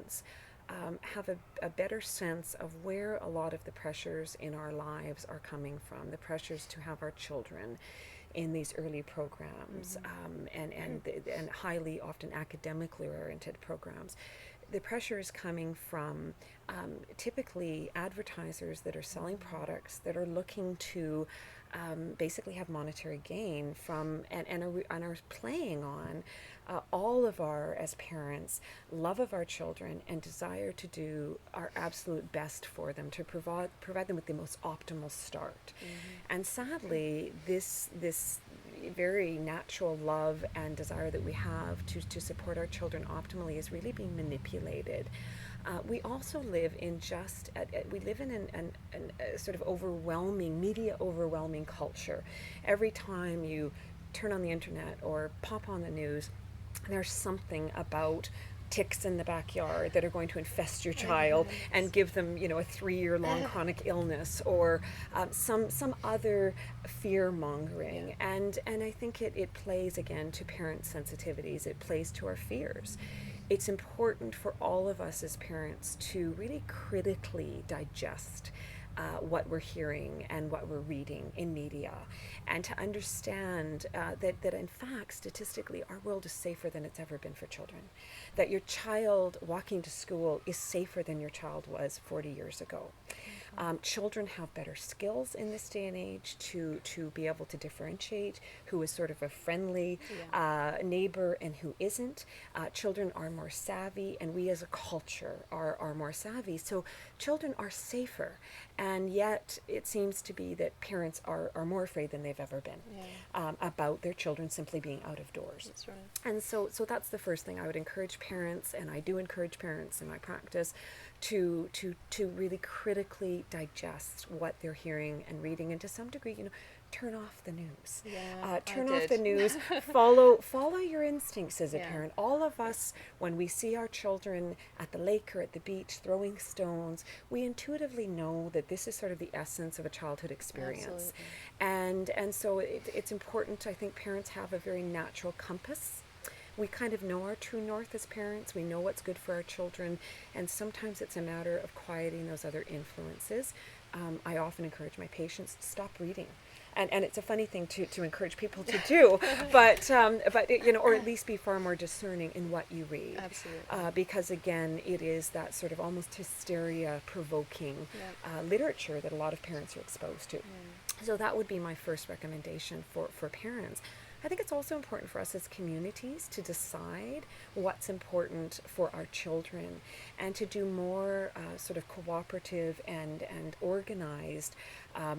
parents have a better sense of where a lot of the pressures in our lives are coming from, the pressures to have our children in these early programs, and highly often academically oriented programs. The pressure is coming from typically advertisers that are selling products that are looking to basically have monetary gain from and are playing on all of our, as parents, love of our children and desire to do our absolute best for them, to provide them with the most optimal start. And sadly, this very natural love and desire that we have to support our children optimally is really being manipulated. We also live in we live in a sort of media overwhelming culture. Every time you turn on the internet or pop on the news, there's something about ticks in the backyard that are going to infest your child and give them, a 3-year-long chronic illness, or some other fear mongering. And I think it plays again to parent sensitivities. It plays to our fears. It's important for all of us as parents to really critically digest what we're hearing and what we're reading in media, and to understand that in fact, statistically, our world is safer than it's ever been for children. That your child walking to school is safer than your child was 40 years ago. Children have better skills in this day and age to be able to differentiate who is sort of a friendly neighbor and who isn't. Children are more savvy, and we as a culture are more savvy. So children are safer, and yet it seems to be that parents are more afraid than they've ever been about their children simply being out of doors. That's right. And so that's the first thing I would encourage parents, and I do encourage parents in my practice, to really critically digest what they're hearing and reading, and to some degree, turn off the news. Turn off the news. Follow your instincts as a parent. All of us, when we see our children at the lake or at the beach throwing stones, we intuitively know that this is sort of the essence of a childhood experience. And so it's important, I think, parents have a very natural compass. We kind of know our true north as parents. We know what's good for our children, and sometimes it's a matter of quieting those other influences. I often encourage my patients to stop reading. And it's a funny thing to encourage people to do, but or at least be far more discerning in what you read. Absolutely. Because again, it is that sort of almost hysteria-provoking literature that a lot of parents are exposed to. So that would be my first recommendation for parents. I think it's also important for us as communities to decide what's important for our children, and to do more sort of cooperative and organized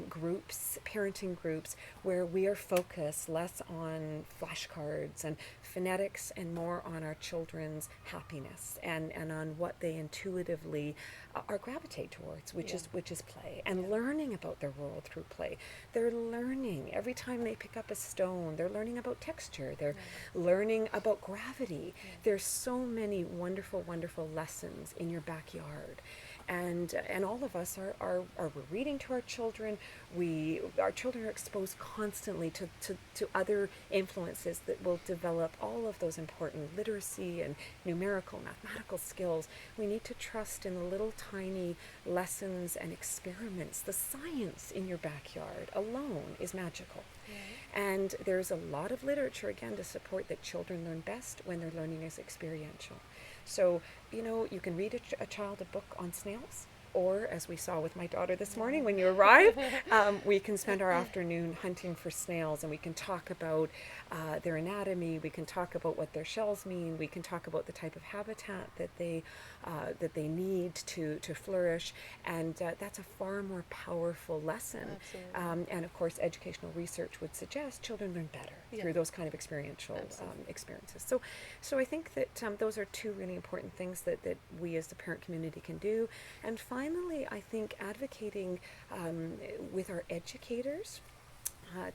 groups, parenting groups, where we are focused less on flashcards and phonetics and more on our children's happiness and on what they intuitively are gravitate towards, which is play, and learning about their world through play. They're learning every time they pick up a stone. They're learning about texture. They're learning about gravity. There's so many wonderful, wonderful lessons in your backyard. And all of us are reading to our children. Our children are exposed constantly to other influences that will develop all of those important literacy and numerical, mathematical skills. We need to trust in the little tiny lessons and experiments. The science in your backyard alone is magical. And there's a lot of literature, again, to support that children learn best when their learning is experiential. So, you can read a child a book on snails, or, as we saw with my daughter this morning when you arrived, we can spend our afternoon hunting for snails, and we can talk about their anatomy. We can talk about what their shells mean. We can talk about the type of habitat that they need to flourish, and that's a far more powerful lesson. And of course, educational research would suggest children learn better through those kind of experiential experiences. So I think that those are two really important things that we as the parent community can do. And finally, I think advocating with our educators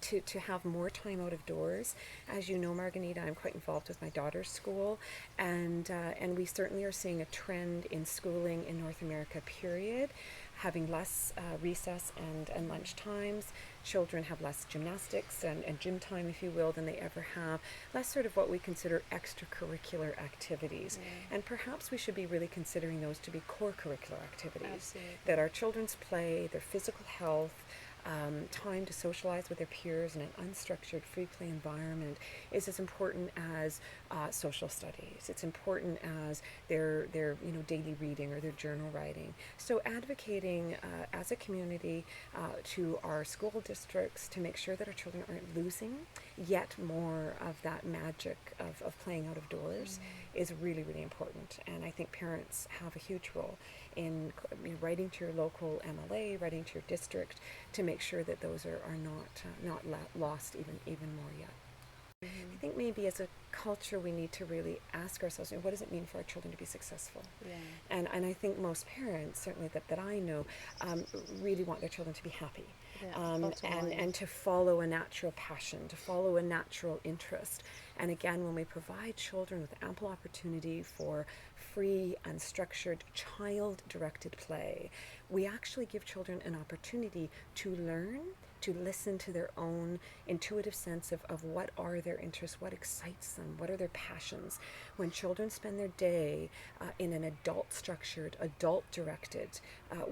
to have more time out of doors. As you know, Margarita, I'm quite involved with my daughter's school, and we certainly are seeing a trend in schooling in North America, period, having less recess and lunch times. Children have less gymnastics and gym time, if you will, than they ever have. Less sort of what we consider extracurricular activities. And perhaps we should be really considering those to be core curricular activities. Absolutely. That our children's play, their physical health, time to socialize with their peers in an unstructured free play environment is as important as social studies. It's important as their daily reading or their journal writing. So advocating as a community to our school districts to make sure that our children aren't losing yet more of that magic of playing out of doors is really, really important. And I think parents have a huge role in writing to your local MLA, writing to your district to make sure that those are not lost even more yet. I think maybe as a culture we need to really ask ourselves, what does it mean for our children to be successful? And I think most parents, certainly that I know, really want their children to be happy. And to follow a natural passion, to follow a natural interest. And again, when we provide children with ample opportunity for free, unstructured, child-directed play, we actually give children an opportunity to learn, to listen to their own intuitive sense of what are their interests, what excites them, what are their passions. When children spend their day in an adult-structured, adult-directed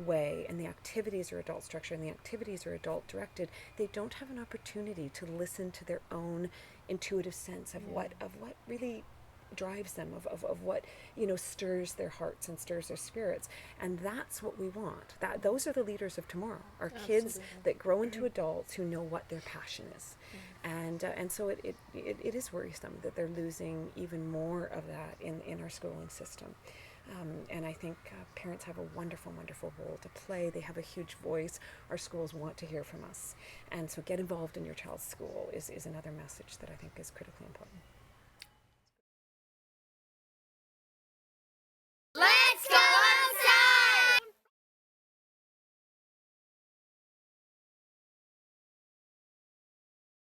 way, and the activities are adult-structured and the activities are adult-directed, they don't have an opportunity to listen to their own intuitive sense of what really drives them, of what stirs their hearts and stirs their spirits. And that's what we want. Those are the leaders of tomorrow, our kids that grow into adults who know what their passion is. And so it is worrisome that they're losing even more of that in our schooling system. And I think parents have a wonderful, wonderful role to play. They have a huge voice. Our schools want to hear from us. And so get involved in your child's school is another message that I think is critically important.